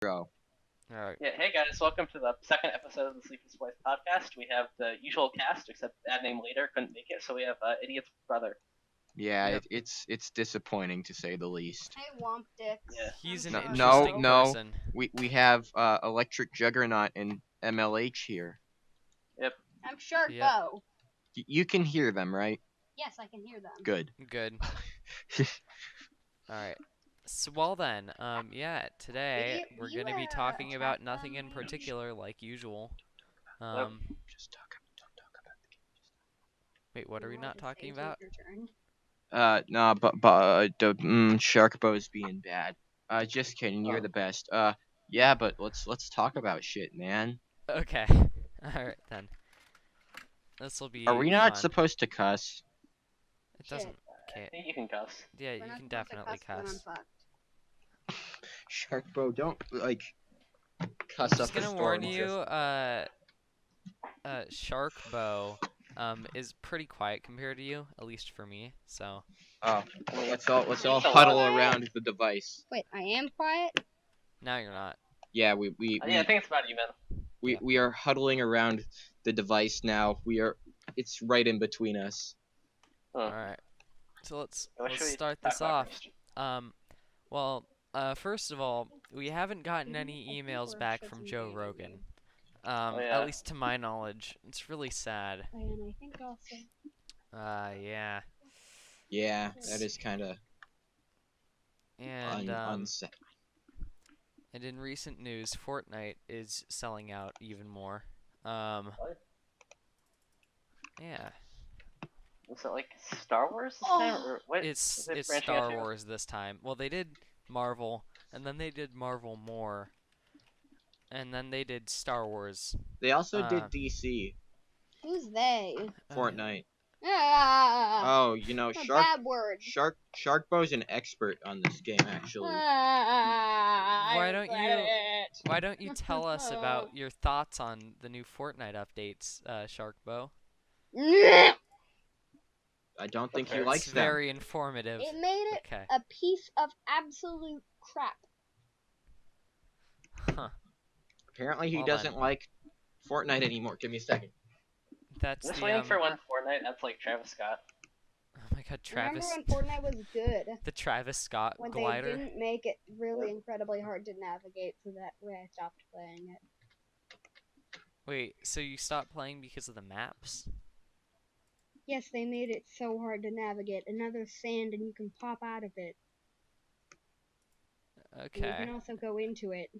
Go. Alright. Yeah, hey guys, welcome to the second episode of the Sleepless podcast. We have the usual cast, except Bad Name Later couldn't make it, so we have Idiot's brother. Yeah, Yep. it's disappointing to say the least. Hey, Womp Dicks. Yeah. He's an No, interesting no. person. We have electricJuggernaut and MLH here. I'm Sharko. Yep. You can hear them, right? Yes, I can hear them. Good. Good. Alright. So, well then, yeah, today we're You gonna be are talking about attacked nothing by in me. particular, like usual. Don't talk about the game. Wait, what are we not talking about? No, but Sharkbo's being bad. Just kidding. You're the best. Yeah, but let's talk about shit, man. Okay. Alright then. This'll be Are we not fun. supposed to cuss? It doesn't. I Okay. think you can cuss. Yeah, you can definitely cuss. Sharkbo, don't cuss Just up a gonna storm. warn you, Sharkbo, is pretty quiet compared to you, at least for me. So. Oh, let's all It's huddle a lot. around the device. Wait, I am quiet? Now you're not. Yeah, Yeah, I think it's about even. we are huddling around the device now. It's right in between us. All right. So let's What should we start talk this about off. first? Well, first of all, we haven't gotten any emails back from Joe Rogan. yeah. At least to my knowledge. It's really sad. And I think also. Yeah. Yeah, that is kind of And unset. and in recent news, Fortnite is selling out even more. What? Yeah. Was it like Star Wars this time? Or what? It's is it branching out Star to? Wars this time. Well, they did Marvel, and then they did Marvel more, and then they did Star Wars. They also did DC Who's they? Fortnite. Ah, Oh, you know, a bad word. Sharkbo's an expert on this game, actually. Why don't you tell us about your thoughts on the new Fortnite updates, Sharkbo? I don't think he It's likes It's them. very informative. It made it Okay. a piece of absolute crap. Huh. Apparently, he Well doesn't then. like Fortnite anymore. Give me a second. That's I'm just the waiting for one Fortnite that's like Travis Scott. Oh my God, Travis. Remember when Fortnite was good? The Travis Scott When glider. they didn't make it really incredibly hard to navigate, so that way I stopped playing it. Wait, so you stopped playing because of the maps? Yes, they made it so hard to navigate. Another sand and you can pop out of it. And you Okay. can also go into it.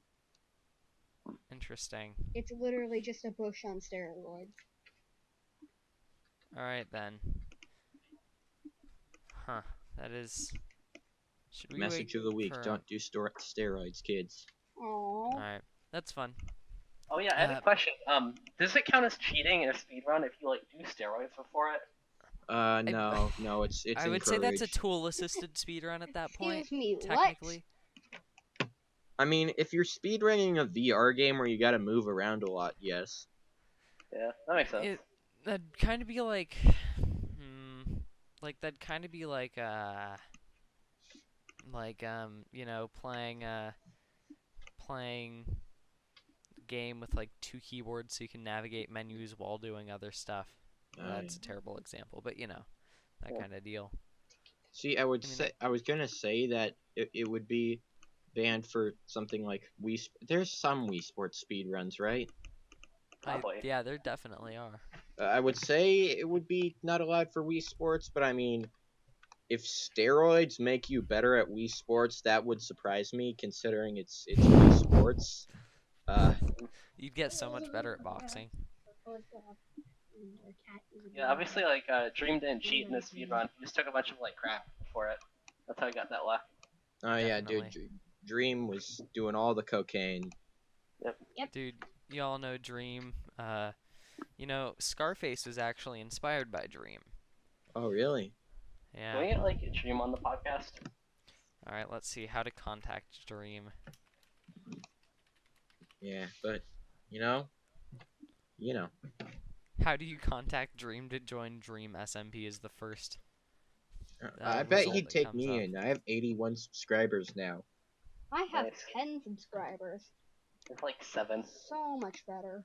Interesting. It's literally just a bush on steroids. Alright then. Huh. That is... Should we Message wait of the week: for... don't do steroids, kids. Aww. Alright. That's fun. Oh yeah, I had a question. Does it count as cheating in a speedrun if you like do steroids before it? No, it's I would say that's a encouraged. tool-assisted speedrun at that point, Excuse me, technically. I mean, if you're speedrunning a VR game where you gotta move around a lot, yes. Yeah, that makes sense. That'd kind of be like... that'd kind of be like, you know, playing a game with, like, 2 keyboards so you can navigate menus while doing other stuff. That's a terrible example, but, you know, that kind of deal. See, I was gonna say that it would be banned for something like There's some Wii Sports speedruns, right? Probably. Yeah, there definitely are. I would say it would be not allowed for Wii Sports, but I mean, if steroids make you better at Wii Sports, that would surprise me, considering it's Wii Sports. You'd get so much better at boxing. Yeah, obviously like Dream didn't cheat in this speedrun. He just took a bunch of like crap for it. That's how he got that luck. Oh yeah, dude, Definitely. Dream was doing all the cocaine. Dude, you all know Dream. You know, Scarface was actually inspired by Dream. Oh really? Can we Yeah. get like Dream on the podcast? Alright, let's see how to contact Dream. Yeah, but you know. How do you contact Dream to join Dream SMP is the first I bet result he'd that take comes me up. in. I have 81 subscribers now. I have Nice. 10 subscribers. It's like 7. So much better.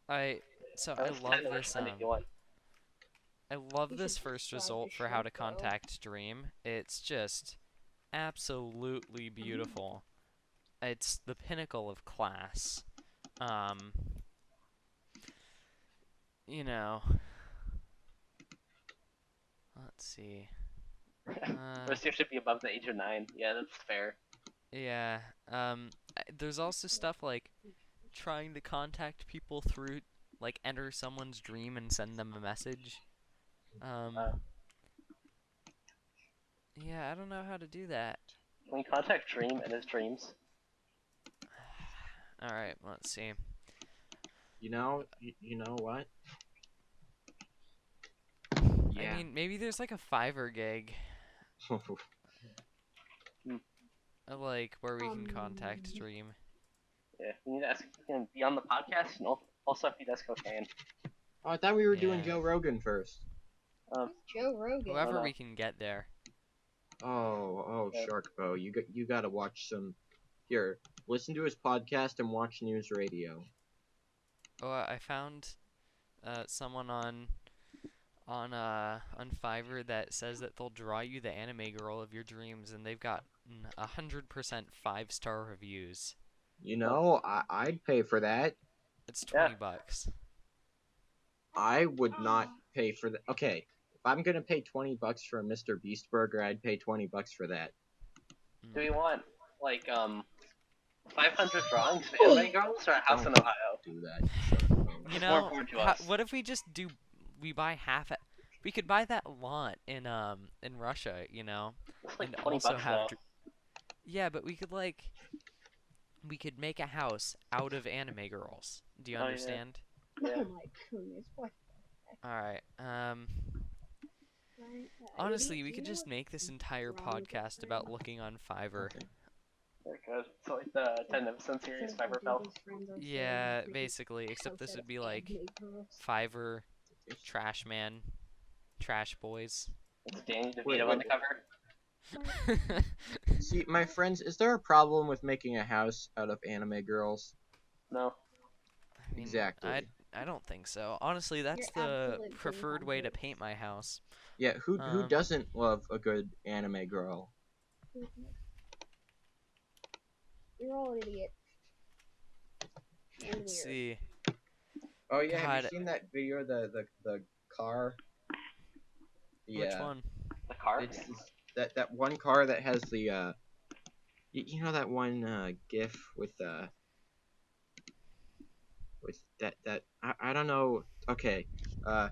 I That's love 10 or this 10 if you want. I love You this should first subscribe result to for how to Sharko. contact Dream. It's just absolutely beautiful. It's the pinnacle of class. You know, let's see. First year should be above the age of 9. Yeah, that's fair. Yeah. There's also stuff like trying to contact people through, like, enter someone's dream and send them a message. Yeah, I don't know how to do that. Can we contact Dream and his dreams? All right, let's see. You know what? I Yeah. mean, maybe there's like a Fiverr gig, like where we can contact Dream. Yeah, we need to ask if he can be on the podcast and also if he does cocaine. Oh, I thought we were doing Yeah. Joe Rogan first. Joe Rogan. Whoever no. we can get there. Oh, Yeah. Sharkbo, you gotta watch some. Here, listen to his podcast and watch news radio. Oh, I found someone on Fiverr that says that they'll draw you the anime girl of your dreams, and they've got 100% 5-star reviews. You know, I'd pay for that. It's $20. I would not pay for that. Okay, if I'm gonna pay $20 for a Mr. Beast burger, I'd pay $20 for that. Do we want, like, 500 drawings of anime girls or a house in Ohio? Do that, Sharkbo. You It's know, more important to us. what if we just we buy half it? We could buy that lot in Russia, you know, It's like and 20 also bucks have. though. Yeah, but we could make a house out of anime girls. Do you Oh, yeah. understand? Yeah. Oh my goodness, what? All right. Honestly, we could just make this entire podcast about looking on Fiverr. Okay. Very good. So like the 10 episode series, Fiverr Fell. Yeah, basically, except this would be like Fiverr, Trash Man, Trash Boys. It's Danny DeVito Wait, on the cover. See, my friends, is there a problem with making a house out of anime girls? No. I mean, Exactly. I don't think so. Honestly, that's You're the absolutely preferred way to 100. paint my house. Yeah, who doesn't love a good anime girl? You're all idiots. And weird. Let's see. Oh yeah, have God. you seen that video? The car. Which one? The car? It's that one car that has the you know that one GIF with that I don't know. Okay, the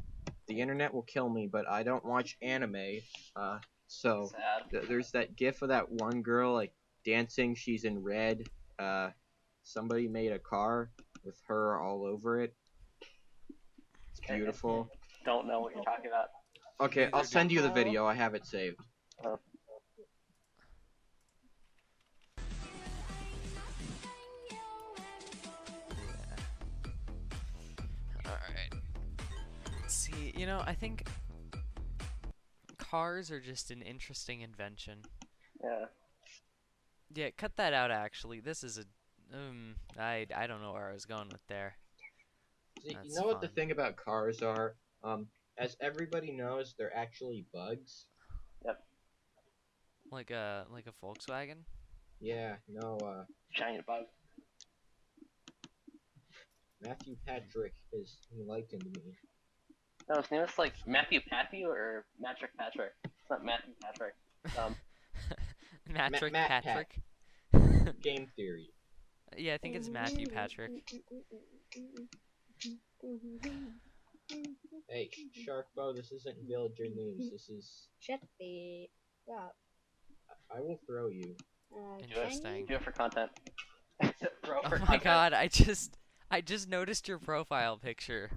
internet will kill me, but I don't watch anime. So Sad. there's that GIF of that one girl like dancing. She's in red. Somebody made a car with her all over it. It's beautiful. Don't know what you're talking about. Okay, Neither I'll do send you the video. I have it saved. Alright. See, you know, I think cars are just an interesting invention. Yeah. Yeah, cut that out actually. This is a I don't know where I was going with there. See, you That's know what the fun. thing about cars are? As everybody knows, they're actually bugs. Like a Volkswagen? Yeah, no, Giant bug. Matthew Patrick has enlightened me. No, his name is like Matthew Patthew or Patrick Patrick. It's not Matthew Patrick. Patrick Matt Pat. Patrick? Game theory. Yeah, I think it's Matthew Patrick. Hey, Sharkbo, this isn't Villager News. This is. Shut the up. I will throw you. Interesting. Do it for content. Bro, Oh for my content. god, I just noticed your profile picture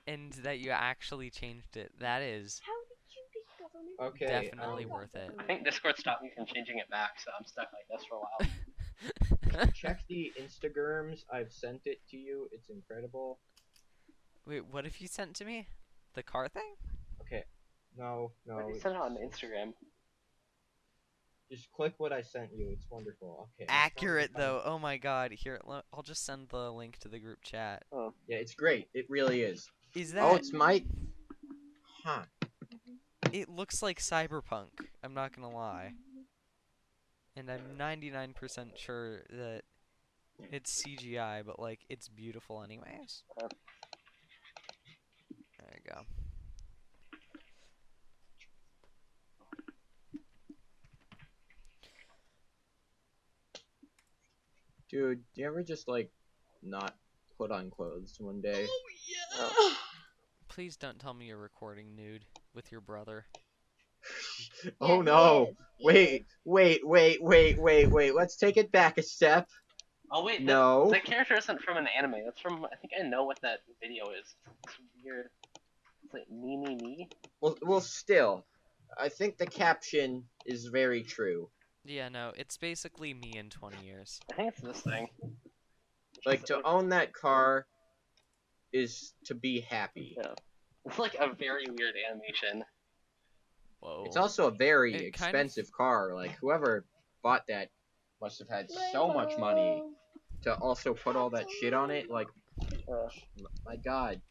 and that you actually changed it. That is How did you get government? Okay. definitely worth it. I think Discord stopped me from changing it back, so I'm stuck like this for a while. Check the Instagrams. I've sent it to you. It's incredible. Wait, what have you sent to me? The car thing? Okay. No. Why did you send it on Instagram? Just click what I sent you. It's wonderful. Okay. Accurate though. Oh my god. Here, I'll just send the link to the group chat. Oh. Yeah, it's great. It really is. Is Oh, that? it's my. Huh. It looks like Cyberpunk. I'm not gonna lie. And I'm 99% sure that it's CGI, but like it's beautiful anyways. There you go. Dude, do you ever just like not put on clothes one day? Oh. Please don't tell me you're recording nude with your brother. Oh Yeah, no! he is. Wait! Let's take it back a step. Oh wait, No. that character isn't from an anime. That's from, I think I know what that video is. It's weird. It's like me. Well, still, I think the caption is very true. Yeah, no, it's basically me in 20 years. I think it's this thing. Like, to own that car is to be happy. Yeah. It's like a very weird animation. Whoa. It's also a very It kind of- expensive car. Like, whoever bought that must have had so much money to also put all that shit on it. Like, my god.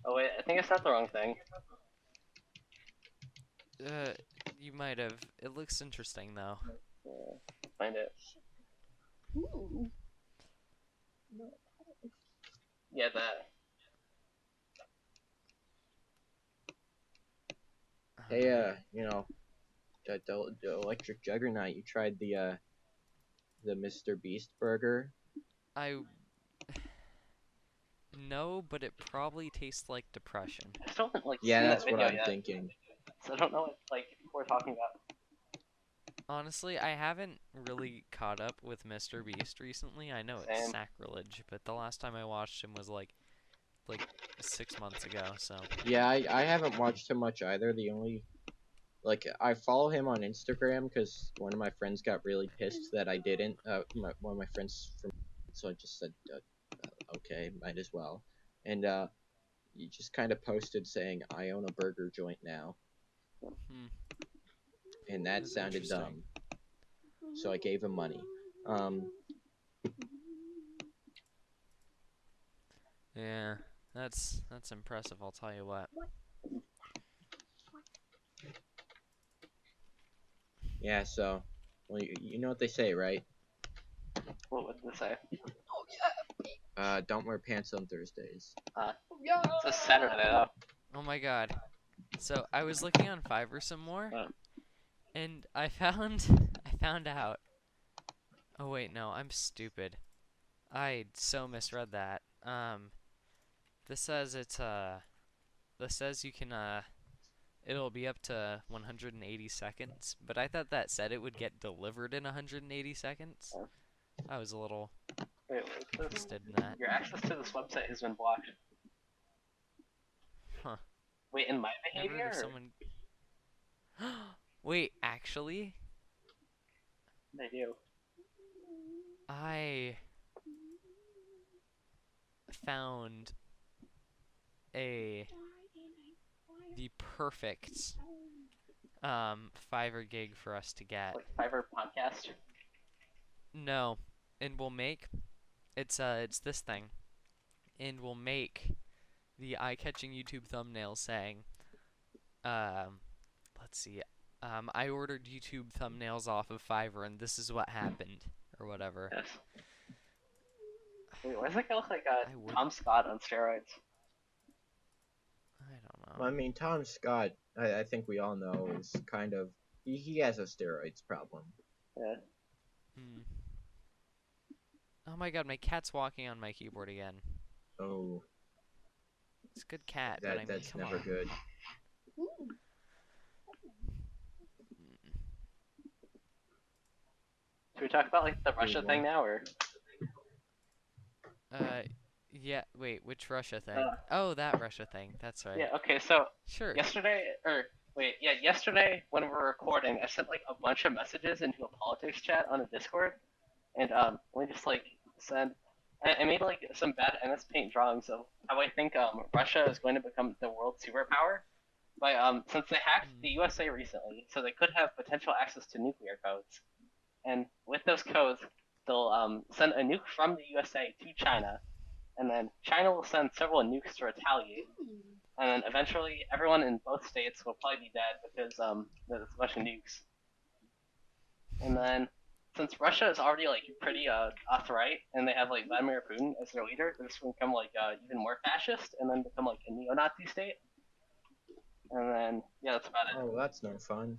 Oh wait, I think I set the wrong thing. You might have. It looks interesting though. Yeah, find it. Ooh. Yeah, that. Hey, you know, the electricJuggernaut. You tried the Mr. Beast burger? No, but it probably tastes like depression. I still haven't like Yeah, seen that's that what video I'm yet, thinking. so I don't know what like people we're talking about. Honestly, I haven't really caught up with Mr. Beast recently. I know it's Same. sacrilege, but the last time I watched him was like 6 months ago. So Yeah, I haven't watched him much either. The only, like, I follow him on Instagram because one of my friends got really pissed that I didn't. One of my friends from, so I just said, okay, might as well. And he just kind of posted saying, I own a burger joint now. Hmm. And that That's sounded interesting. dumb. So I gave him money. Yeah, that's impressive. I'll tell you what. Yeah, so, well, you know what they say, right? What would this say? Don't wear pants on Thursdays. It's a Saturday though. Oh my god. So I was looking on Fiverr some more, and I found out. Oh wait, no, I'm stupid. I so misread that. This says this says you can it'll be up to 180 seconds, but I thought that said it would get delivered in 180 seconds. I was a little Wait, what's this? interested in that. Your access to this website has been blocked. Huh. Wait, in my Never behavior? heard of someone. Wait, actually, They do. I found the perfect Fiverr gig for us to get. Like Fiverr podcast. No, and we'll make it's this thing, and we'll make the eye-catching YouTube thumbnail saying, let's see, I ordered YouTube thumbnails off of Fiverr, and this is what happened, or whatever. Yes. Wait, why does that guy look like I would- Tom Scott on steroids? I don't know. Well, I mean, Tom Scott, I think we all know, is kind of, he has a steroids problem. Yeah. Hmm. Oh my god, my cat's walking on my keyboard again. Oh, It's a good cat, but I mean, that's come never on. good. Ooh. Should we talk about like the Russia Ooh, thing now, or? Yeah, wait, which Russia thing? Uh, Oh, that Russia thing, that's right. Yeah. Okay. So Sure. yesterday when we were recording, I sent like a bunch of messages into a politics chat on a Discord, and we just like send. I made like some bad MS Paint drawings of how I think Russia is going to become the world superpower since they hacked the USA recently, so they could have potential access to nuclear codes. And with those codes, they'll send a nuke from the USA to China, and then China will send several nukes to retaliate. And then eventually, everyone in both states will probably be dead because there's a bunch of nukes. And then, since Russia is already like pretty alt-right, and they have like Vladimir Putin as their leader, they're just gonna become like even more fascist, and then become like a neo-Nazi state. And then yeah, that's about it. Oh, that's no fun.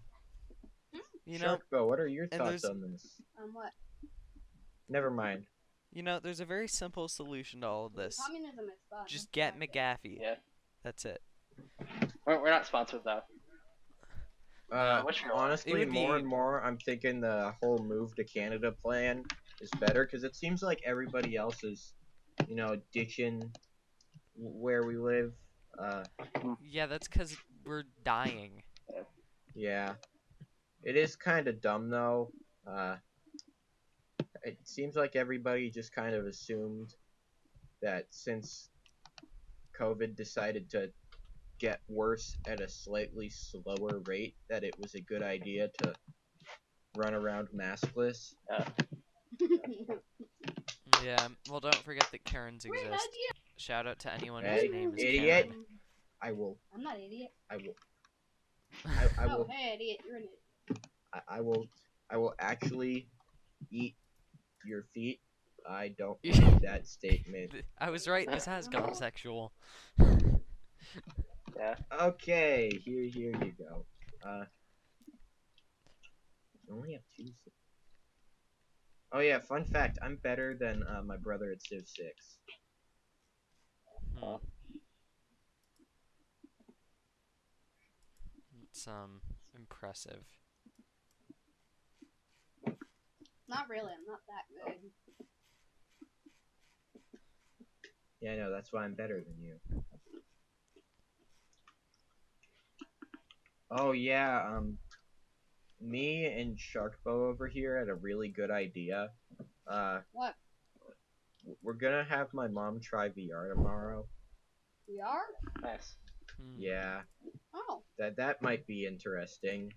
You know, Sharkbo, what are your and thoughts there's- on this? What? Never mind. you know, there's a very simple solution to all of this. Communism is fun. Just get McAfee. Yeah, That's it. we're not sponsored though. What's your Honestly, It would more be- and more, I'm thinking the whole move to Canada plan is better because it seems like everybody else is, ditching where we live. Yeah, that's because we're dying. Yeah, it is kind of dumb though. It seems like everybody just kind of assumed that since COVID decided to get worse at a slightly slower rate, that it was a good idea to run around maskless. Yeah, well, don't forget that Karens Great exist. idea. Shout out to anyone Hey, whose name is idiot. Karen. I will. I'm not an idiot. I will. I Oh, will. hey, idiot, you're an idiot. I will. I will actually eat your feet. I don't believe that statement. I was right, this has gone sexual. Yeah. Okay, here you go. I only have 2. Oh yeah, fun fact, I'm better than my brother at Civ 6. Hmm. It's, impressive. Not really, I'm not that good. Yeah, I know, that's why I'm better than you. Oh yeah, me and Sharkbo over here had a really good idea. What? We're gonna have my mom try VR tomorrow. We are? Nice. Hmm. Yeah, Oh. that might be interesting.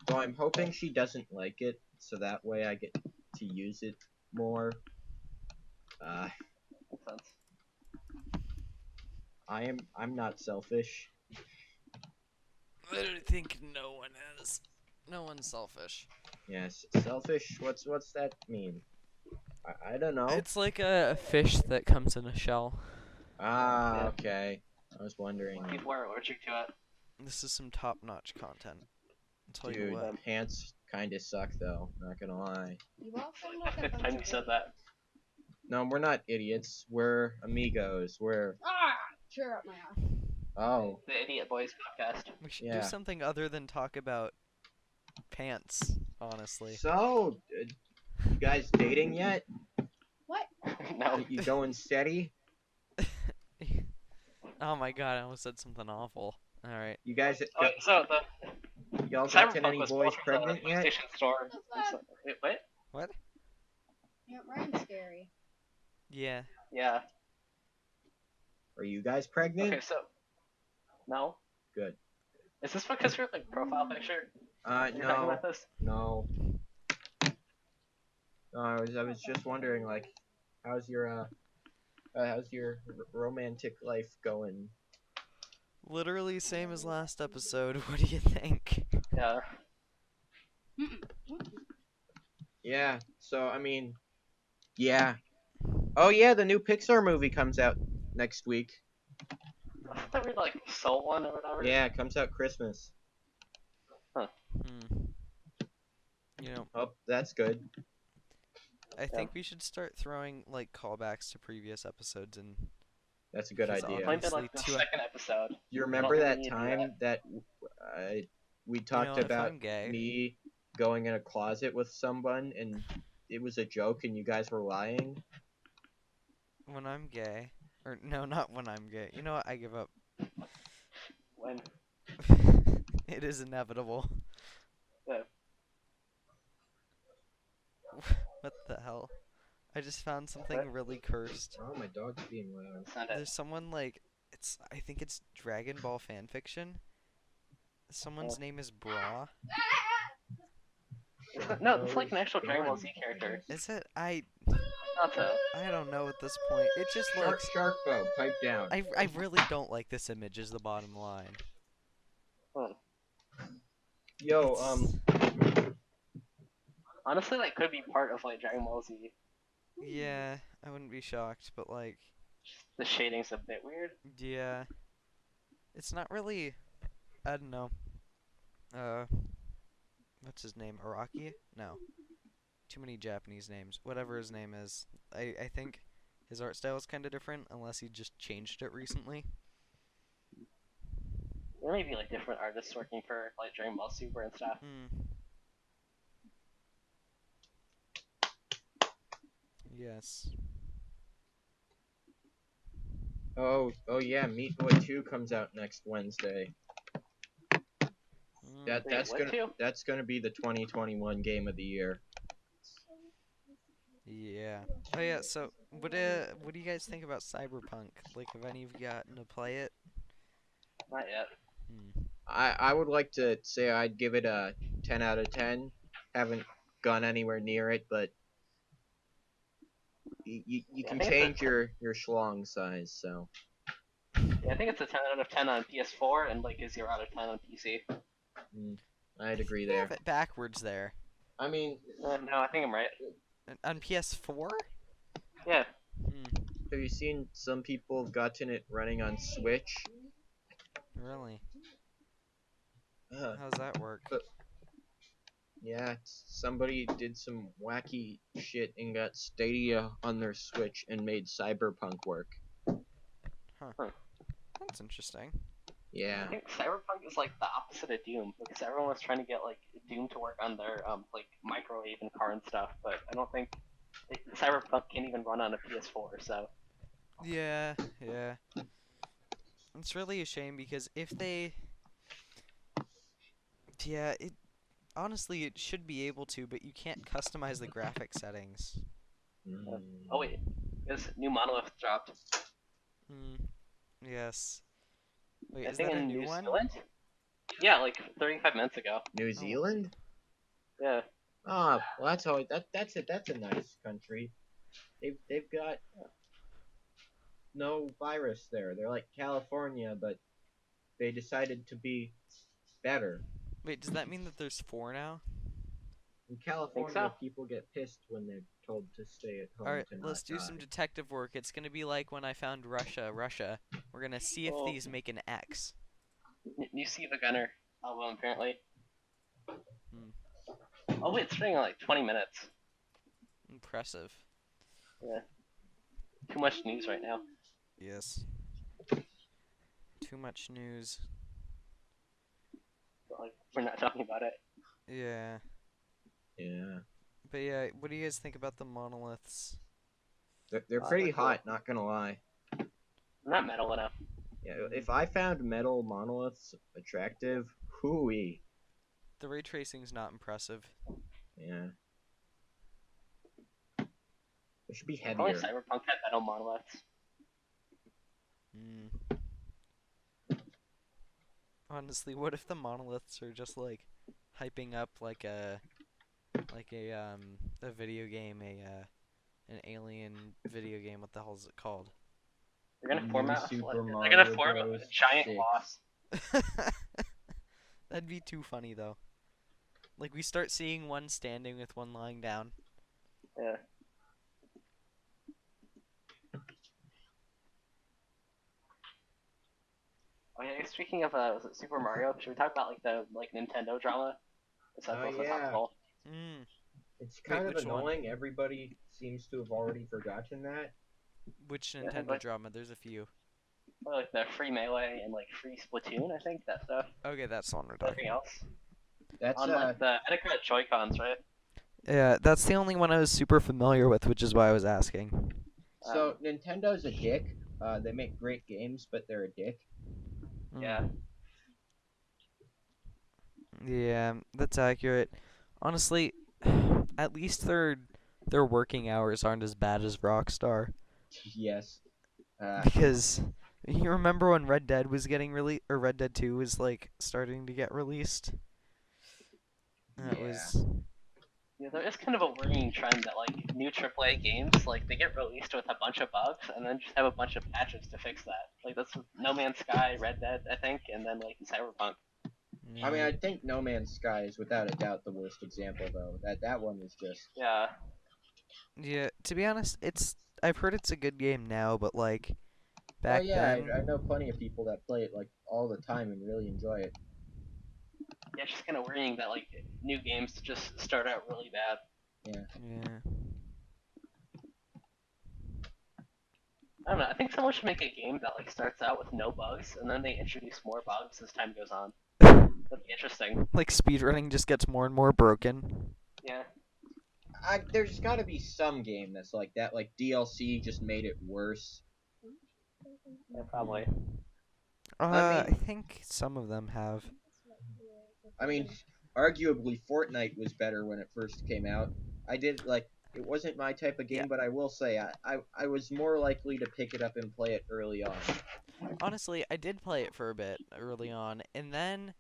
So I'm hoping she doesn't like it, so that way I get to use it more. Makes sense. I'm not selfish. I don't think no one is. No one's selfish. Yes, selfish. What's that mean? I don't know. It's like a fish that comes in a shell. Ah, Yeah. okay. I was wondering. People are allergic to it. This is some top-notch content. I'll tell you Dude, what. pants kinda suck though. Not gonna lie. You also Like look the a fifth bunch time of you said idiots. that. No, we're not idiots. We're amigos. We're Ah! Cheer up my ass. oh The Idiot Boys podcast. We should yeah. do something other than talk about pants, honestly. So, you guys dating yet? What? No. You going steady? Oh my god, I almost said something awful. Alright. You guys, Oh, so the y'all gotten Cyberpunk any was boys bought from the pregnant yet? PlayStation Store. Wait, what? What? Yeah, Ryan's scary. Yeah. Yeah. Are you guys pregnant? Okay, so no. Good. Is this because your like profile picture? You're talking No, about this? no. No, I was just wondering, like, how's your romantic life going? Literally same as last episode. What do you think? Yeah. Yeah. So I mean, yeah. Oh yeah, the new Pixar movie comes out next week. I thought we like Soul one or whatever. Yeah, it comes out Christmas. Hmm. You know, Oh, that's good. I think we should start throwing like callbacks to previous episodes and That's a good Because idea. Might be like the Honestly, second episode. You I remember don't that think you do time that we talked if about I'm gay, me going in a closet with someone and it was a joke and you guys were lying? when I'm gay, or no, not when I'm gay. You know what? I give up. When It is inevitable. Yeah. What the hell? I just found something really cursed. Oh, my dog's being loud. send it. There's someone like I think it's Dragon Ball fan fiction. Someone's name is Bra. No, it's like an actual Dragon Ball Z character. Is it? Not so. I don't know at this point. It just looks. Sharkbo, pipe down. I really don't like this image. Is the bottom line. Hmm. Yo, Honestly, that could be part of like Dragon Ball Z. Yeah, I wouldn't be shocked, but like, The shading's a bit weird. yeah, it's not really. I don't know. What's his name? Araki? No. Too many Japanese names. Whatever his name is. I think his art style is kind of different, unless he just changed it recently. There may be like different artists working for like Dragon Ball Super and stuff. Yes. oh yeah, Meat Boy 2 comes out next Wednesday. That's gonna be the 2021 game of the year. Yeah. Oh yeah. So, what do you guys think about Cyberpunk? Like, have any of you gotten to play it? Not yet. I would like to say I'd give it a 10 out of 10. Haven't gone anywhere near it, but you can change your schlong size, so. Yeah, I think it's a 10 out of 10 on PS4 and like a 0 out of 10 on PC. I'd agree You there. have it backwards there. I mean, No, I think I'm right. On PS4? Yeah. have you seen some people have gotten it running on Switch? Really? How's that work? Yeah, somebody did some wacky shit and got Stadia on their Switch and made Cyberpunk work. That's interesting. Yeah. I think Cyberpunk is like the opposite of Doom because everyone was trying to get like Doom to work on their like microwave and car and stuff, but I don't think Cyberpunk can even run on a PS4. So Yeah. It's really a shame because if they, honestly it should be able to, but you can't customize the graphic settings. Oh wait, this new Monolith dropped. Yes. Wait, I is think that a in new New one? Zealand? Yeah, like 35 minutes ago. New Zealand? Yeah. Ah, well, that's a nice country. They've got no virus there. They're like California, but they decided to be better. Wait, does that mean that there's 4 now? In California, so. people get pissed when they're told to stay at home. Alright, to let's not do some die. detective work. It's gonna be like when I found Russia. We're gonna see if these make an X. You see the Gunner album apparently. Oh wait, it's running in like 20 minutes. Impressive. Yeah. Too much news right now. Yes. Too much news. But, like, we're not talking about it. Yeah. Yeah. But yeah, what do you guys think about the monoliths? They're pretty hot, not gonna lie. Not metal enough. Yeah, if I found metal monoliths attractive, hooey. The ray tracing's not impressive. Yeah. It should be Only heavier. Cyberpunk had metal monoliths. Honestly, what if the monoliths are just like hyping up like a video game, an alien video game? What the hell is it called? They're gonna form out. Super They're Mario gonna form a Bros. giant 6. boss. That'd be too funny though. Like we start seeing one standing with one lying down. Yeah. Oh yeah. Speaking of was it Super Mario? Should we talk about like the Nintendo drama? Is that also yeah. possible? It's kind of which one? annoying. Everybody seems to have already forgotten that. Which Yeah, Nintendo like- drama? There's a few. Or like the free Melee and like free Splatoon. I think that stuff. Okay, that's the one we're talking Anything else? That's On like the Etiquette Joy-Cons, right? Yeah, that's the only one I was super familiar with, which is why I was asking. So Nintendo's a dick. They make great games, but they're a dick. Yeah. Yeah, that's accurate. Honestly, at least their working hours aren't as bad as Rockstar. Yes. Because You remember when Red Dead was getting released, or Red Dead 2 was like starting to get released? That Yeah. was Yeah, there is kind of a worrying trend that like new AAA games, like they get released with a bunch of bugs and then just have a bunch of patches to fix that. Like that's No Man's Sky, Red Dead, I think, and then like Cyberpunk. I mean, yeah. I think No Man's Sky is without a doubt the worst example, though. That one was just. Yeah, Yeah, to be honest, I've heard it's a good game now, but like Oh back yeah, I then, know plenty of people that play it like all the time and really enjoy it. yeah, it's just kind of worrying that like new games just start out really bad. yeah. I don't know. I think someone should make a game that like starts out with no bugs and then they introduce more bugs as time goes on. That'd be interesting. Like speedrunning just gets more and more broken. Yeah. There's got to be some game that's like that. Like DLC just made it worse. Yeah, probably. I I mean, think some of them have. I mean, arguably Fortnite was better when it first came out. I did like it wasn't my type of game, Yeah. but I will say I was more likely to pick it up and play it early on. Honestly, I did play it for a bit early on, and then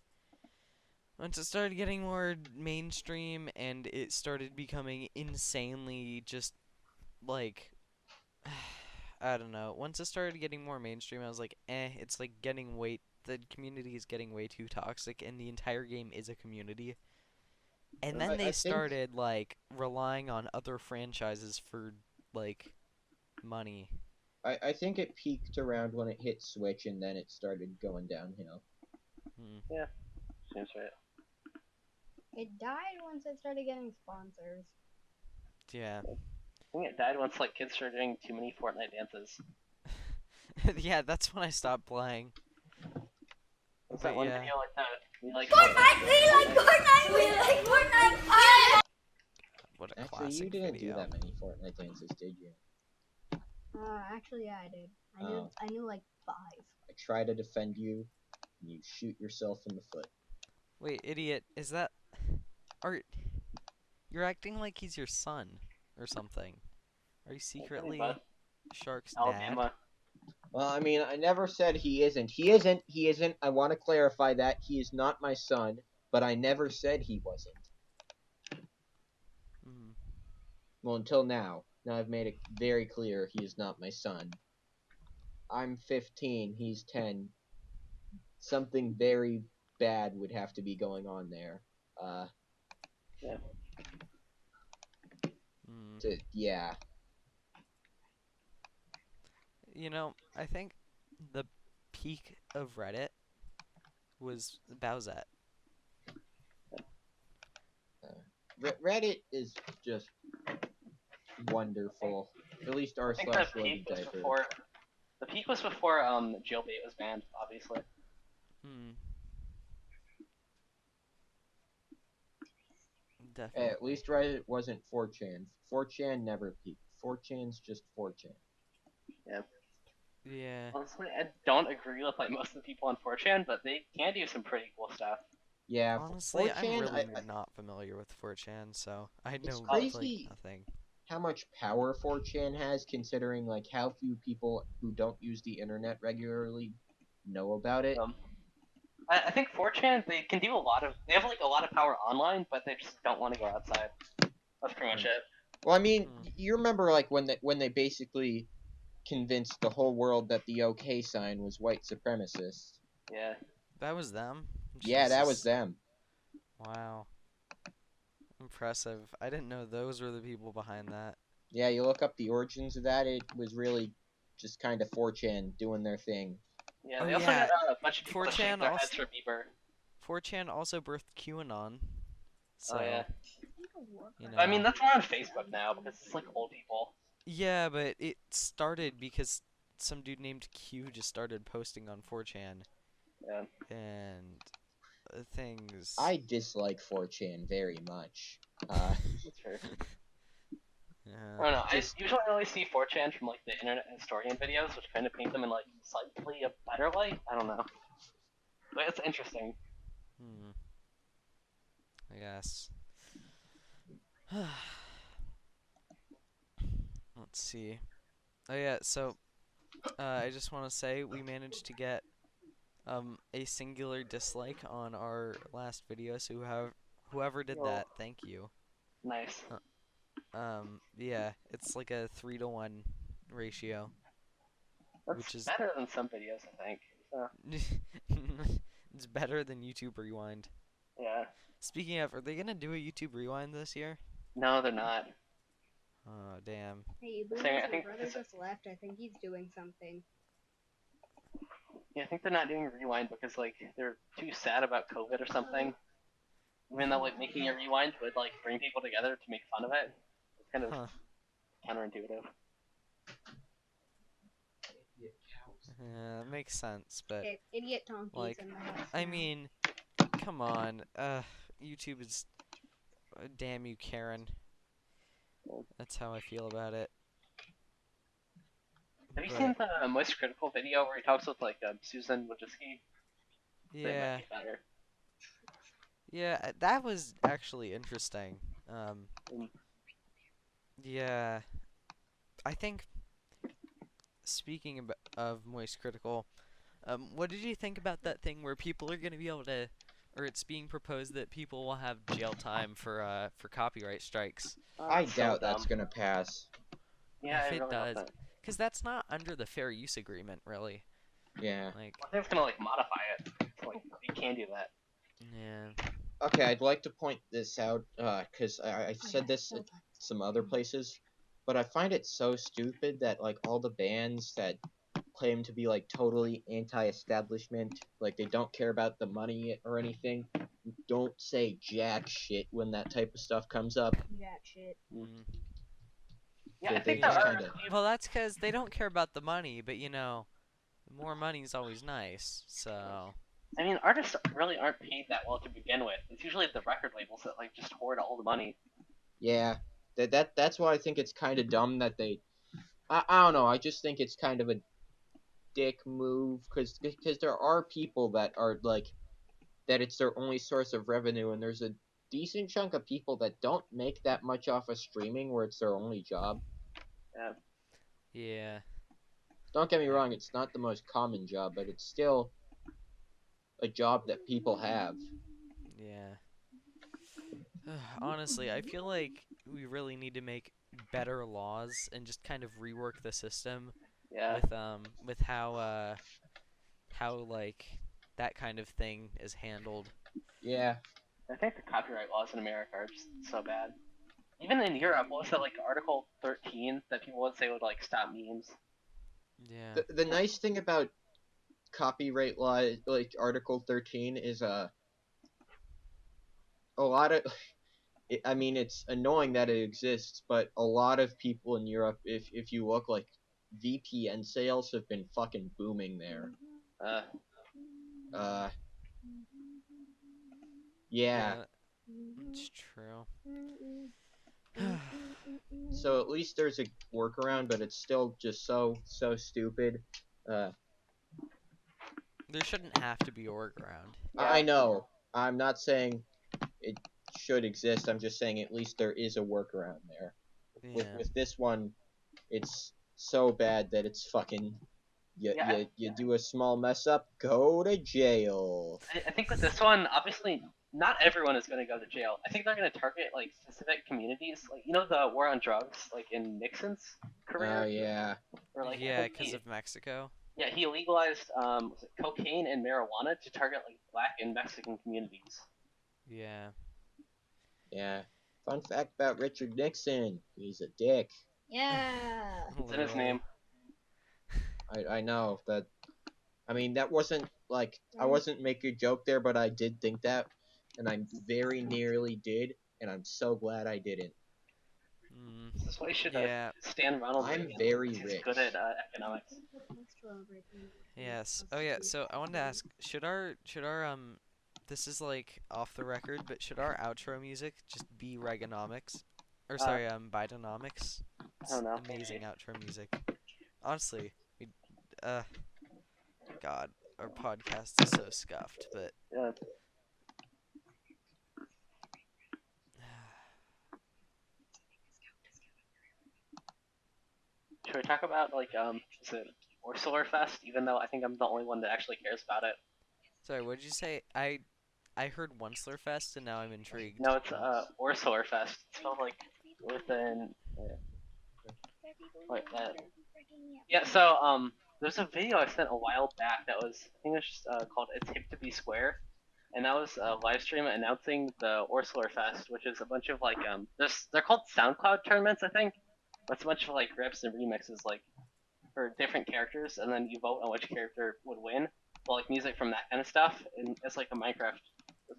once it started getting more mainstream and it started becoming insanely just like I don't know. Once it started getting more mainstream, I was like, it's like the community is getting way too toxic and the entire game is a community. And then they I think started like relying on other franchises for like money. I think it peaked around when it hit Switch, and then it started going downhill. Hmm. Yeah. Seems right. It died once it started getting sponsors. Yeah. I think it died once like kids started doing too many Fortnite dances. Yeah, that's when I stopped playing. What's But that one yeah. video like that? We like Fortnite, we like Fortnite, we like Fortnite. What a Actually, you classic didn't do video. that many Fortnite dances, did you? Actually, yeah, I did. Oh. I knew like 5. I try to defend you, and you shoot yourself in the foot. Wait, idiot, is that Art? You're acting like he's your son or something. Are you secretly Shark's dad? Alabama. Well, I mean, I never said he isn't. He isn't. He isn't. I want to clarify that. He is not my son, but I never said he wasn't. Hmm. Well, until now. Now I've made it very clear he is not my son. I'm 15, he's 10. Something very bad would have to be going on there. Yeah. Hmm. Yeah. You know, I think the peak of Reddit was Bowsette. Reddit is just wonderful. At least r I think slash the loaded peak was diaper. before. The peak was before jailbait was banned, obviously. Hmm. Definitely. At least Reddit wasn't 4chan. 4chan never peaked. 4chan's just 4chan. Yeah. Honestly, I don't agree with like most of the people on 4chan, but they can do some pretty cool stuff. Yeah, Honestly, 4chan, I'm really not familiar with 4chan, so I know like crazy nothing. how much power 4chan has, considering like how few people who don't use the internet regularly know about it. I think 4chan they can do a lot of. They have like a lot of power online, but they just don't want to go outside. That's pretty much it. Well, I mean, Hmm. you remember like when they basically convinced the whole world that the OK sign was white supremacist. Yeah. That was them? Yeah, that was Jesus. them. Wow. Impressive. I didn't know those were the people behind that. Yeah, you look up the origins of that, it was really just kind of 4chan doing their thing. Yeah. Oh, They also yeah. got a bunch of people to 4chan shake their also- heads for Bieber. 4chan also birthed QAnon. So, Oh yeah. you know. I mean that's more on Facebook now because it's like old people. Yeah, but it started because some dude named Q just started posting on 4chan. Yeah. And things. I dislike 4chan very much. That's fair. I don't know. I usually only see 4chan from like the internet historian videos, which kind of paint them in like slightly a better light. I don't know, but it's interesting. Hmm. I guess. Let's see. Oh yeah, so I just want to say we managed to get a singular dislike on our last video, so whoever did Yo. that, thank you. Nice. Yeah, it's like a 3-to-1 ratio, That's which is better than some videos, I think. So, it's better than YouTube Rewind. yeah. Speaking of, are they gonna do a YouTube Rewind this year? No, they're not. Oh, damn. Hey, Saying, I Boomers, my think brother it's- just left. I think he's doing something. Yeah, I think they're not doing Rewind because, like, they're too sad about COVID or something. Even though, like, making a Rewind would, like, bring people together to make fun of it. It's kind of Huh. counterintuitive. Yeah, that makes sense, but Okay, idiot donkeys like, in the house I now. mean, come on. YouTube is damn you, Karen. That's how I feel about it. Have you But, seen the Moist Critical video where he talks with, like, Susan Wojcicki? They yeah, might be better. yeah, that was actually interesting. Mm. Yeah, I think speaking of Moist Critical, what did you think about that thing where people are gonna be able to, or it's being proposed that people will have jail time for copyright strikes? I It's so doubt that's dumb. gonna pass. Yeah, If I it really hope does, not. because that's not under the fair use agreement, really. Yeah. Like, Well, they're just gonna, like, modify it. So, like, you can do that. yeah, Okay, I'd like to point this out, because I've said this at some other places, but I find it so stupid that, like, all the bands that claim to be, like, totally anti-establishment, like, they don't care about the money or anything, don't say jack shit when that type of stuff comes up. That shit. Yeah, I They think Yeah. there just are kinda... a few. well, that's because they don't care about the money, but you know, more money's always nice. So, I mean, artists really aren't paid that well to begin with. It's usually the record labels that, like, just hoard all the money. Yeah. That's why I think it's kind of dumb that they... I don't know, I just think it's kind of a dick move, because there are people that are, like, that it's their only source of revenue, and there's a decent chunk of people that don't make that much off of streaming where it's their only job. Yeah. yeah, Don't get me wrong, it's not the most common job, but it's still a job that people have. yeah. Honestly, I feel like we really need to make better laws and just kind of rework the system Yeah. with how like that kind of thing is handled. Yeah. I think the copyright laws in America are just so bad. Even in Europe, what was that, like, Article 13 that people would say would, like, stop memes? Yeah. The nice thing about copyright law, like Article 13, is a lot of... I mean, it's annoying that it exists, but a lot of people in Europe, if you look, like, VPN sales have been fucking booming there. Uh, Yeah. It's true. So at least there's a workaround, but it's still just so stupid. There shouldn't have to be a workaround. I know. I'm not saying it should exist. I'm just saying at least there is a workaround there. Yeah. With this one, it's so bad that it's fucking... You do a small mess up, go to jail. I think with this one, obviously, not everyone is going to go to jail. I think they're going to target, like, specific communities. Like, you know, the war on drugs, like, in Nixon's career? Oh, yeah. Or, like, I Yeah, think because of Mexico. Yeah, he legalized was it cocaine and marijuana to target, like, black and Mexican communities. Yeah. Yeah. Fun fact about Richard Nixon. He's a dick. Yeah. It's in his Literally. name. I know that... I mean, that wasn't, like... I wasn't making a joke there, but I did think that. And I very nearly did. And I'm so glad I didn't. That's why you should Yeah. stand Ronald I'm Reagan. very He's rich. good at economics. Yes. Oh yeah. So I wanted to ask, should our this is like off the record, but should our outro music just be Reaganomics? Or sorry, Bidenomics? I don't know. Amazing outro music. Honestly, we God, our podcast is so scuffed, but Yeah. Should we talk about, like, is it Orsolar Fest, even though I think I'm the only one that actually cares about it. Sorry, what did you say? I heard Onceler Fest, and now I'm intrigued. No, it's Orsolar Fest. It's spelled like with an like that. Yeah. So there's a video I sent a while back that was I think it was just called "It's Hip to Be Square," and that was a live stream announcing the Orsolar Fest, which is a bunch of like they're called SoundCloud tournaments, I think. That's a bunch of like rips and remixes like for different characters, and then you vote on which character would win. Well, like music from that kind of stuff, and it's like a Minecraft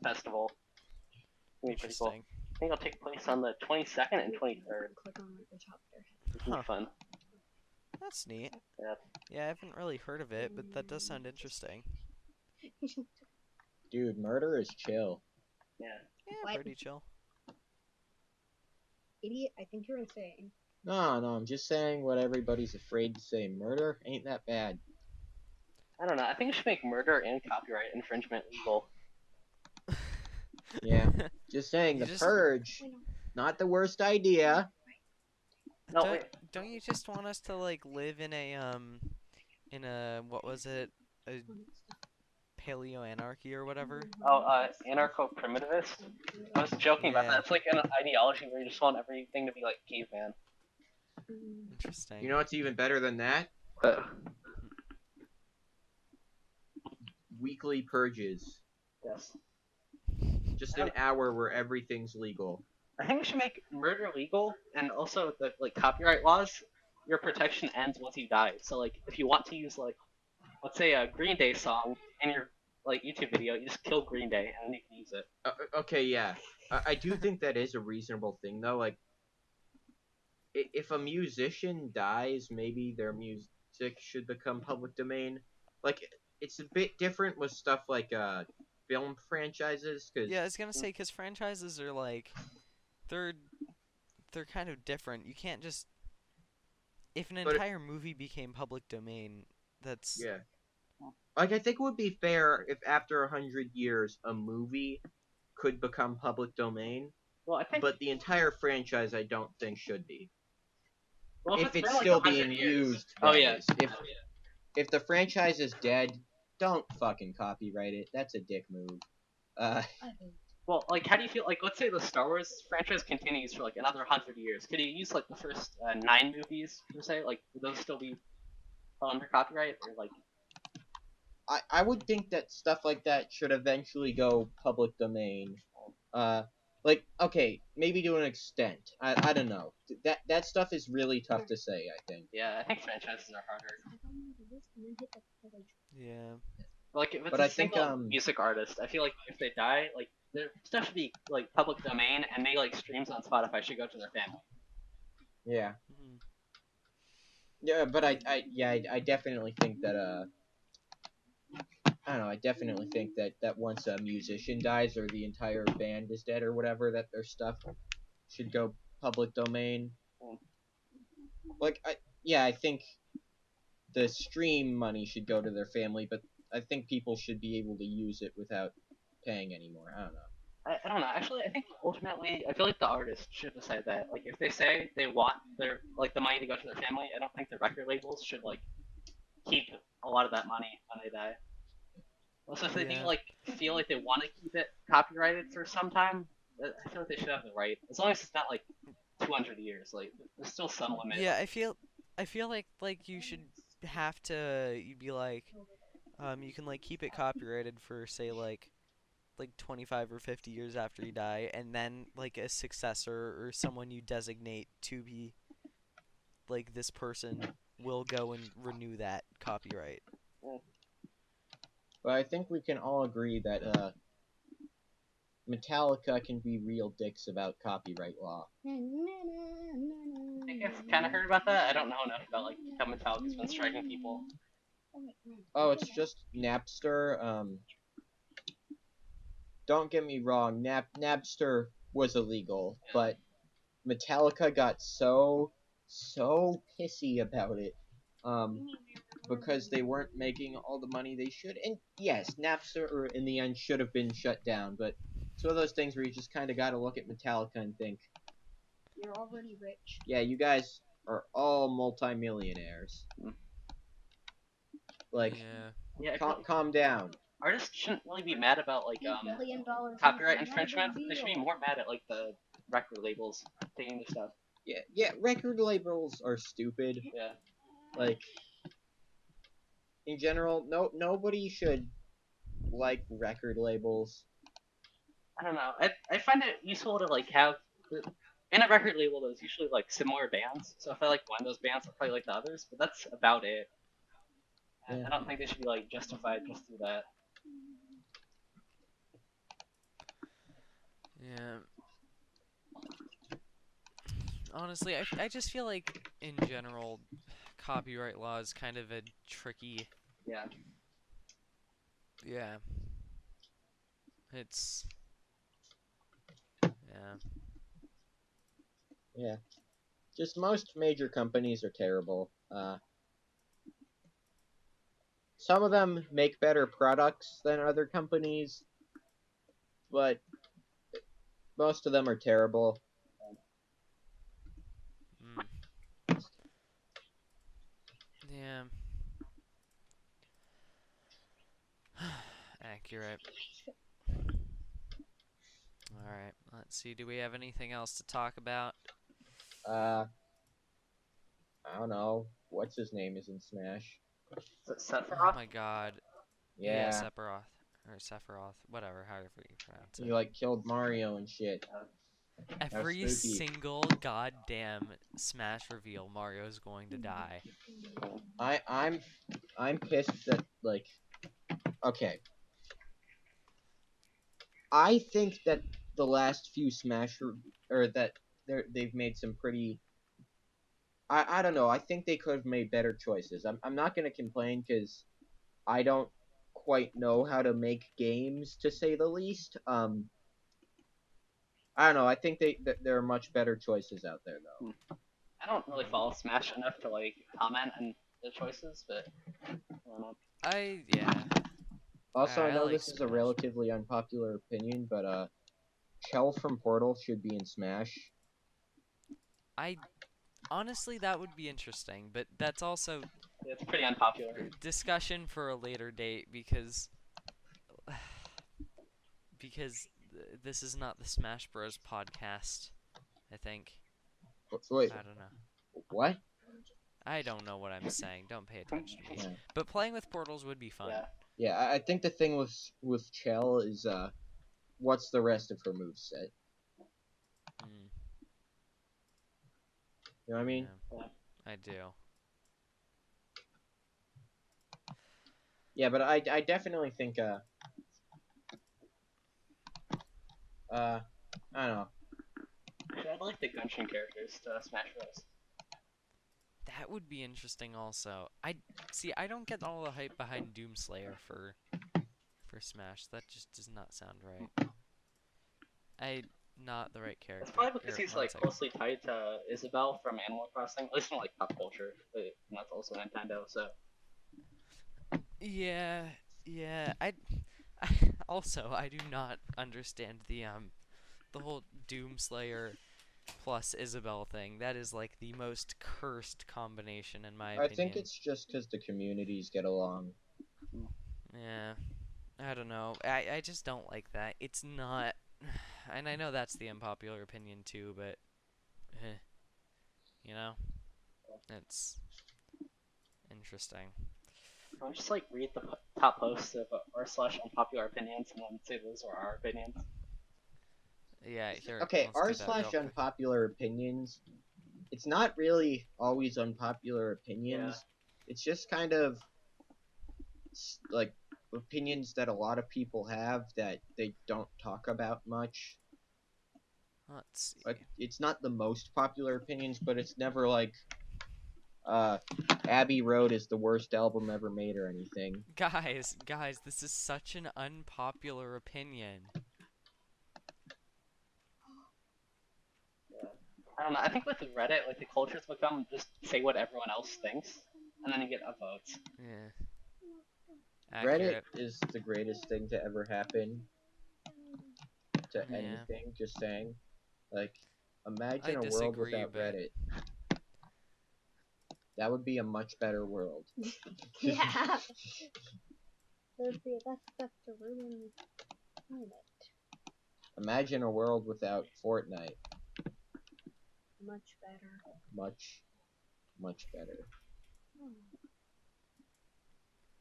festival. It's gonna be pretty cool. Interesting. I think it'll take place on the 22nd and 23rd. Click on like the top there. It's gonna be fun. That's neat. Yeah. Yeah, I haven't really heard of it, but that does sound interesting. Dude, murder is chill. Yeah. Yeah, What? pretty chill. Idiot, I think you're insane. No, I'm just saying what everybody's afraid to say. Murder ain't that bad. I don't know. I think we should make murder and copyright infringement legal. Yeah. Just saying, You the just- purge, not the worst idea. No, don't, wait. don't you just want us to like live in a what was it, a paleo anarchy or whatever? Oh, anarcho-primitivist? I was joking about Yeah. that. It's like an ideology where you just want everything to be like caveman. Interesting. You know what's even better than that? Weekly purges. Yes. Just an hour where everything's legal. I think we should make murder legal, and also the like copyright laws. Your protection ends once you die. So like, if you want to use like, let's say a Green Day song in your like YouTube video, you just kill Green Day and then you can use it. Okay, yeah. I do think that is a reasonable thing, though. Like, if a musician dies, maybe their music should become public domain. Like, it's a bit different with stuff like film franchises, because Yeah, I was gonna say because franchises are like, they're kind of different. You can't just if an But entire movie became public domain, that's yeah. Like, I think it would be fair if after 100 years a movie could become public domain, Well, I think. but the entire franchise I don't think should be. Well, If it's been, like, still 100 being years. used. Oh that yeah. is. If the franchise is dead, don't fucking copyright it. That's a dick move. Well, like, how do you feel? Like, let's say the Star Wars franchise continues for like another 100 years. Could you use like the first 9 movies per se? Like, would those still be under copyright or like? I would think that stuff like that should eventually go public domain. Like, okay, maybe to an extent. I don't know. That stuff is really tough to say, I think. Yeah, I think franchises are harder. yeah. Like, if it's But a I think, single music artist, I feel like if they die, like their stuff should be like public domain, and they like streams on Spotify should go to their family. Yeah. Mhm. Yeah, but I definitely think that I don't know, I definitely think that once a musician dies or the entire band is dead or whatever, that their stuff should go public domain. Like, I think the stream money should go to their family, but I think people should be able to use it without paying anymore. I don't know. I don't know. Actually, I think ultimately, I feel like the artist should decide that. Like, if they say they want their like the money to go to their family, I don't think the record labels should like keep a lot of that money when they die. Also, if they do Yeah. like feel like they want to keep it copyrighted for some time, I feel like they should have the right, as long as it's not like 200 years. Like, there's still some limit. Yeah, I feel like you should have to. You'd be like, you can like keep it copyrighted for say like 25 or 50 years after you die, and then like a successor or someone you designate to be like this person will go and renew that copyright. But I think we can all agree that Metallica can be real dicks about copyright law. I think I've kind of heard about that. I don't know enough about like how Metallica's been striking people. Oh, it's just Napster. Don't get me wrong, Napster was illegal, but Metallica got so pissy about it, because they weren't making all the money they should. And yes, Napster in the end should have been shut down, but it's one of those things where you just kind of got to look at Metallica and think, You're already rich. yeah, you guys are all multimillionaires. Like, Yeah. Yeah, I feel like calm down. artists shouldn't really be mad about like $8 billion. copyright Not a big infringement. They should be deal. more mad at like the record labels taking the stuff. Yeah, record labels are stupid. Yeah. Like, in general, nobody should like record labels. I don't know. I find it useful to like have in a record label there's usually like similar bands. So if I like one of those bands, I'll probably like the others. But that's about it. Yeah. I don't think they should be like justified just through that. Yeah. Honestly, I just feel like in general, copyright law is kind of a tricky. Yeah. Yeah. It's. Yeah. Yeah. Just most major companies are terrible. Some of them make better products than other companies, but most of them are terrible. Mm. Yeah. Accurate. Alright, let's see. Do we have anything else to talk about? I don't know. What's his name is in Smash? Is it Oh Sephiroth? my god. Yeah. Sephiroth. Or Sephiroth. Whatever, however you pronounce He it. like killed Mario and shit. Every spooky. single goddamn Smash reveal, Mario's going to die. I'm pissed that like okay. I think that the last few Smash or that they've made some pretty I don't know. I think they could have made better choices. I'm not gonna complain because I don't quite know how to make games to say the least. I don't know. I think there are much better choices out there though. I don't really follow Smash enough to like comment on the choices, but I don't know. Yeah. Also, I I know like this is a Smash. relatively unpopular opinion, but Chell from Portal should be in Smash. Honestly, that would be interesting, but that's also It's pretty unpopular. discussion for a later date because this is not the Smash Bros podcast, I think. Wait, I don't know. what? I don't know what I'm saying. Don't pay attention to me. Yeah. But playing with portals would be fun. Yeah. Yeah, I think the thing with Chell is what's the rest of her moveset? Mm, You know what I mean? yeah, I do. Yeah, but I definitely think I don't know. I'd like the Genshin characters to Smash Bros. That would be interesting also. I don't get all the hype behind Doomslayer for Smash. That just does not sound right. Not the right character. It's probably because he's one like second. closely tied to Isabelle from Animal Crossing, at least in like pop culture. But and that's also Nintendo, so Yeah. Also, I do not understand the whole Doomslayer plus Isabelle thing. That is like the most cursed combination in my opinion. I think it's just because the communities get along. Yeah. I don't know. I just don't like that. It's not, and I know that's the unpopular opinion too, but you know, it's interesting. I'll just like read the top posts of r/unpopular opinions and then say those are our opinions. Yeah, here. Okay, let's do that real quick. r/unpopular opinions. It's not really always unpopular opinions. Yeah. It's just kind of like opinions that a lot of people have that they don't talk about much. Let's see. Like, it's not the most popular opinions, but it's never like Abbey Road is the worst album ever made or anything. Guys, this is such an unpopular opinion. I don't know. I think with Reddit, like the culture's become just say what everyone else thinks, and then you get votes. Yeah. Reddit Accurate. is the greatest thing to ever happen to Yeah. anything. Just saying, like, I imagine a world disagree, without but Reddit. That would be a much better world. Yeah. There'd be less stuff to ruin the planet. Imagine a world without Fortnite. Much better. Much better.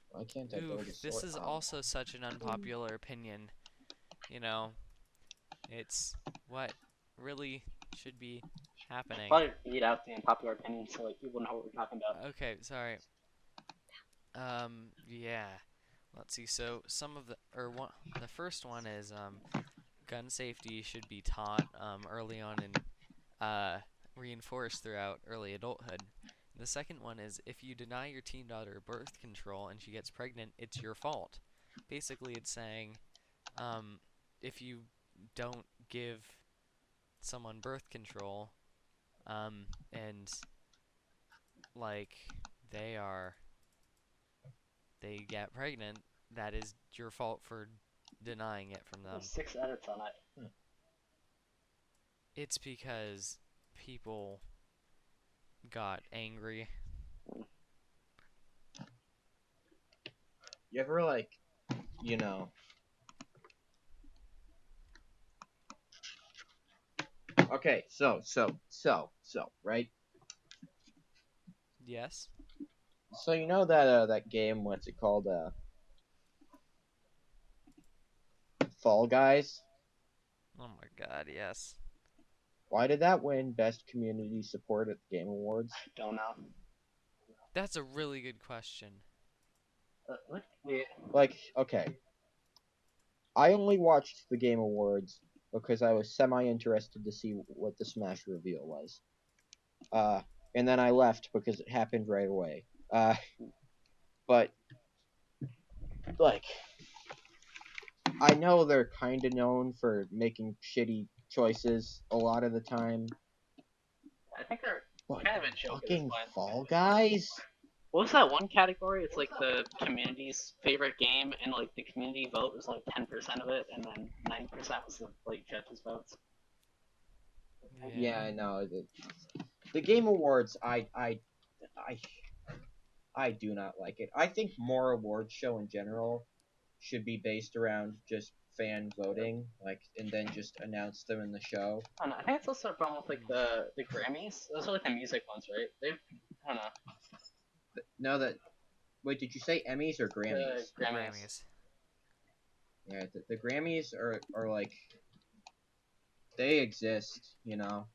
Why can't I build a Oof, sword? this is Oh. also such an unpopular opinion. You know, it's what really should be happening. Probably read out the unpopular opinions so like people know what we're talking about. Okay, sorry. Yeah. Let's see. So some of the first one is gun safety should be taught early on and reinforced throughout early adulthood. The second one is if you deny your teen daughter birth control and she gets pregnant, it's your fault. Basically, it's saying if you don't give someone birth control and like they get pregnant, that is your fault for denying it from them. There's 6 edits on it. It's because people got angry. You ever like, you know? Okay, so, right? Yes? So you know that that game, what's it called? Fall Guys? Oh my god, yes. Why did that win Best Community Support at the Game Awards? Don't know. That's a really good question. What? Wait. Like, okay. I only watched the Game Awards because I was semi-interested to see what the Smash reveal was. And then I left because it happened right away. But, like, I know they're kind of known for making shitty choices a lot of the time. I think they're But kind of a joke at this fucking point. Fall Guys? What was that one category? It's like the community's favorite game, and like the community vote was like 10% of it, and then 90% was the like judges' votes. Yeah, I know. The Game Awards, I do not like it. I think more award show in general should be based around just fan voting, like, and then just announce them in the show. I don't know. I think it's also a problem with like the Grammys. Those are like the music ones, right? I don't know. Now that, wait, did you say Emmys or Grammys? The Grammys. Yeah, the Grammys are like, they exist, you know.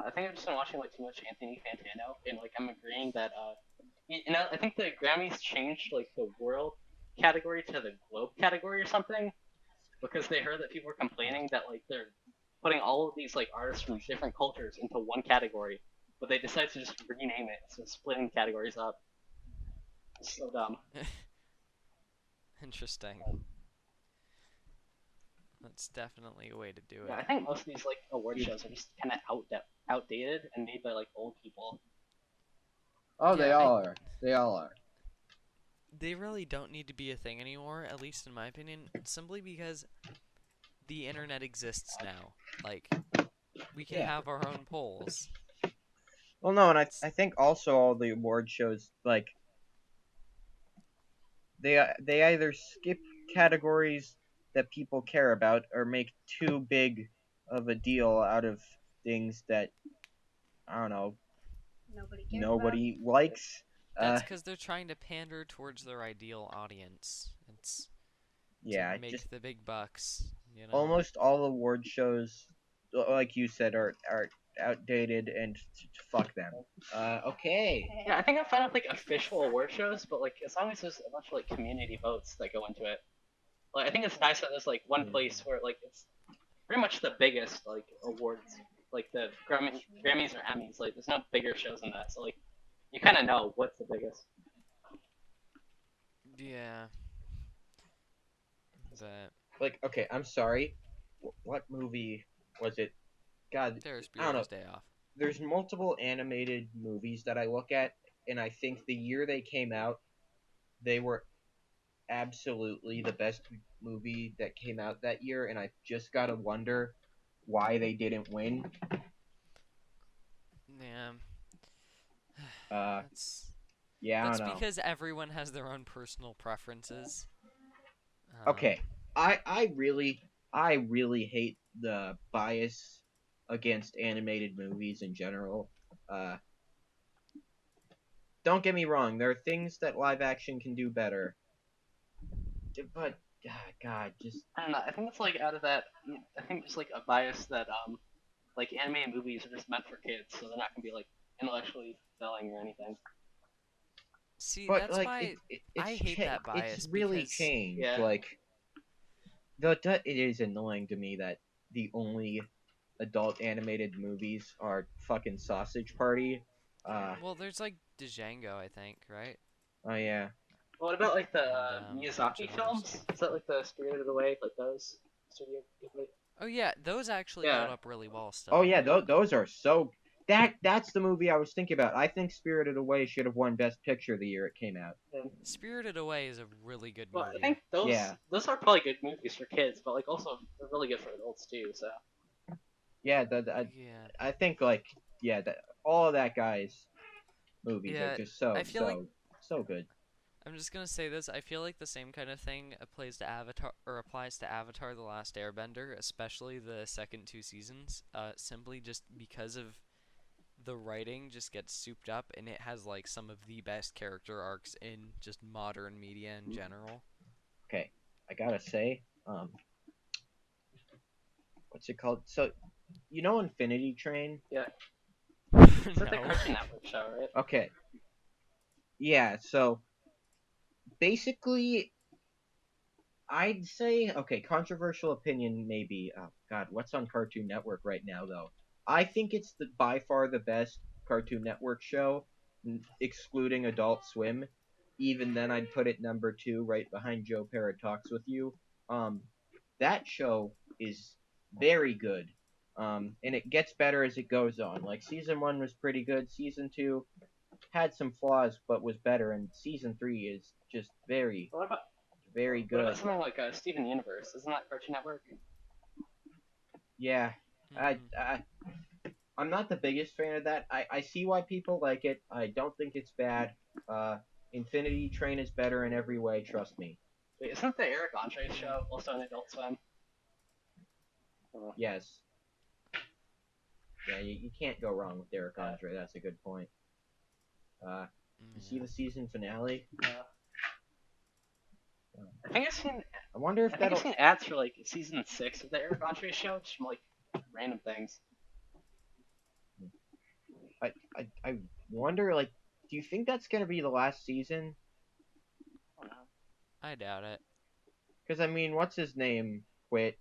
I think I've just been watching like too much Anthony Fantano, and like I'm agreeing that I think the Grammys changed like the world category to the globe category or something, because they heard that people were complaining that like they're putting all of these like artists from different cultures into one category, but they decided to just rename it, so splitting categories up. It's so dumb. Interesting. That's definitely a way to do it. Yeah, I think most of these like award shows are just kind of outdated and made by like old people. Oh, they Yeah, all are. They all are. They really don't need to be a thing anymore, at least in my opinion, simply because the internet exists now. Like, we can have our own polls. Well, no, and I think also all the award shows, like, they either skip categories that people care about or make too big of a deal out of things that, I don't know, nobody likes. That's because they're trying to pander towards their ideal audience. It's yeah, to make just the big bucks, you know? almost all award shows, like you said, are outdated and fuck them. Okay. Yeah, I think I'm fine with like official award shows, but like as long as there's a bunch of like community votes that go into it. Like I think it's nice that there's like one place where like it's pretty much the biggest like awards, like the Grammys or Emmys. Like there's no bigger shows than that, so like you kind of know what's the biggest. Yeah. But Like, okay, I'm sorry. What movie was it? God, Ferris I don't know. Bueller's Day Off. There's multiple animated movies that I look at, and I think the year they came out, they were absolutely the best movie that came out that year, and I just gotta wonder why they didn't win. Yeah. That's Yeah, I that's don't know. because everyone has their own personal preferences. Okay, I really hate the bias against animated movies in general. Uh, don't get me wrong, there are things that live action can do better, but God, just I don't know. I think it's like out of that. I think it's like a bias that like animated movies are just meant for kids, so they're not gonna be like intellectually fulfilling or anything. See, but that's like why I hate that it's bias really because changed. Yeah. Like it is annoying to me that the only adult animated movies are fucking Sausage Party. well, there's like Django, I think, right? Oh yeah. What about like the And a bunch Miyazaki of other films? stuff. Is that like the Spirited Away, like those? Studio Ghibli? Oh yeah, those actually Yeah. hold up really well Oh still. yeah, those are so. That's the movie I was thinking about. I think Spirited Away should have won Best Picture the year it came out. Yeah. Spirited Away is a really good Well, I movie. think those Yeah. those are probably good movies for kids, but like also they're really good for adults too. So Yeah, Yeah. I think like all of that guy's movies are Yeah, just I feel like so good. I'm just gonna say this. I feel like the same kind of thing applies to Avatar: The Last Airbender, especially the second two seasons. Simply just because of the writing just gets souped up, and it has like some of the best character arcs in just modern media in general. Okay, I gotta say, what's it called? So, you know, Infinity Train. yeah, it's like the No. Cartoon Network show, right? Okay, yeah. So basically, I'd say, okay, controversial opinion maybe. Oh God, what's on Cartoon Network right now though? I think it's by far the best Cartoon Network show, excluding Adult Swim. Even then, I'd put it number 2, right behind Joe Parrot Talks with You. Um, that show is very good, and it gets better as it goes on. Like season 1 was pretty good, season 2 had some flaws but was better, and season 3 is just What about very what about good. something like Steven Universe? Isn't that Cartoon Network? Yeah, I, Mm, I I'm not the biggest fan of that. I see why people like it. I don't think it's bad. Uh, Infinity Train is better in every way. Trust me. Wait, isn't the Eric Andre mm. show also on Adult Swim? Yes. Yeah, you can't go wrong with Derek Yeah. Andre. That's a good point. You see Yeah. the season finale? Yeah. I think I've seen I wonder if that'll. ads for like season 6 of the Eric Andre show, just from like random things. I wonder, like, do you think that's gonna be the last season? I don't know. I doubt it. Because I mean, what's his name? Quit.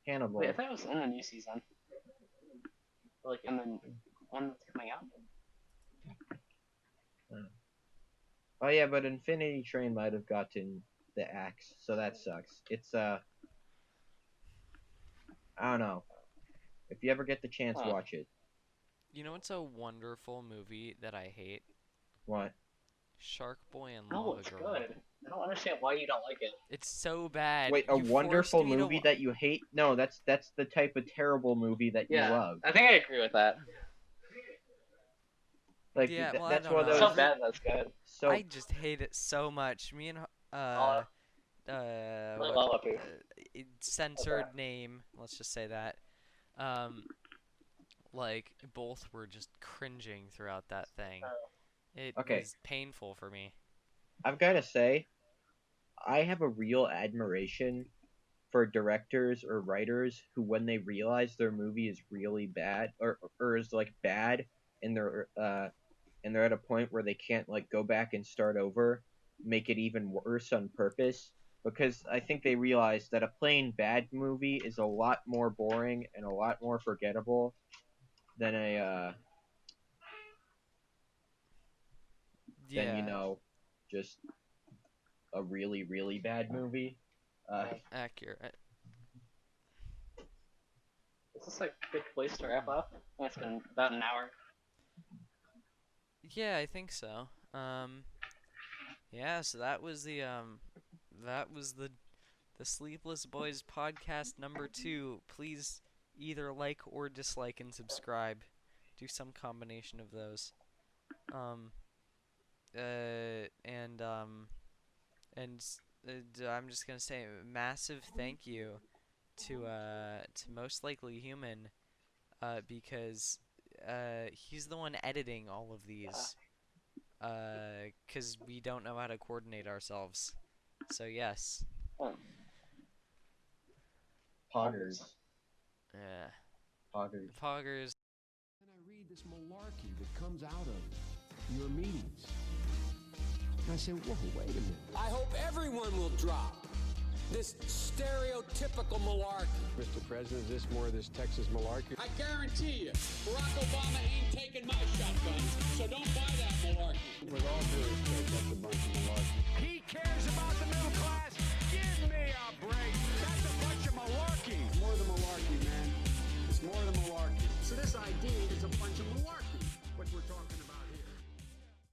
Hannibal. Wait, I thought it was in the new season. Or, like in the one that's coming out. Oh yeah, but Infinity Train might have gotten the axe, so that sucks. It's I don't know. If you ever get the chance, Huh. watch it. You know what's a wonderful movie that I hate? What? Shark Boy and No, Lava it's Girl. good. I don't understand why you don't like it. It's so bad. Wait, a You wonderful forced me to movie that you hate? No, that's the type of terrible movie that you Yeah, love. I think I agree with that. Like Yeah, well, I that's don't one of know. It's those. so bad that's good. So I just hate it so much. Me and what Lava Poo. censored name, let's just say that. Like both were just cringing throughout that thing. It Okay. was painful for me. I've got to say, I have a real admiration for directors or writers who, when they realize their movie is really bad or is like bad, and they're at a point where they can't like go back and start over, make it even worse on purpose. Because I think they realize that a plain bad movie is a lot more boring and a lot more forgettable than Yeah, just a really really bad movie. accurate. Is this like a good place to wrap up? It's been about an hour. Yeah, I think so. Yeah, so that was the Sleepless Boys podcast number 2. Please either like or dislike and subscribe. Do some combination of those. I'm just gonna say a massive thank you to MostLikelyHuman, because he's the one editing all of these, 'cause we don't know how to coordinate ourselves. So yes. Poggers. Yeah. Poggers. Poggers. And I read this malarkey that comes out of your meetings. And I say, whoa, wait a minute. I hope everyone will drop this stereotypical malarkey. Mr. President, is this more of this Texas malarkey? I guarantee you, Barack Obama ain't taking my shotguns, so don't buy that malarkey. With all due respect, that's a bunch of malarkey. He cares about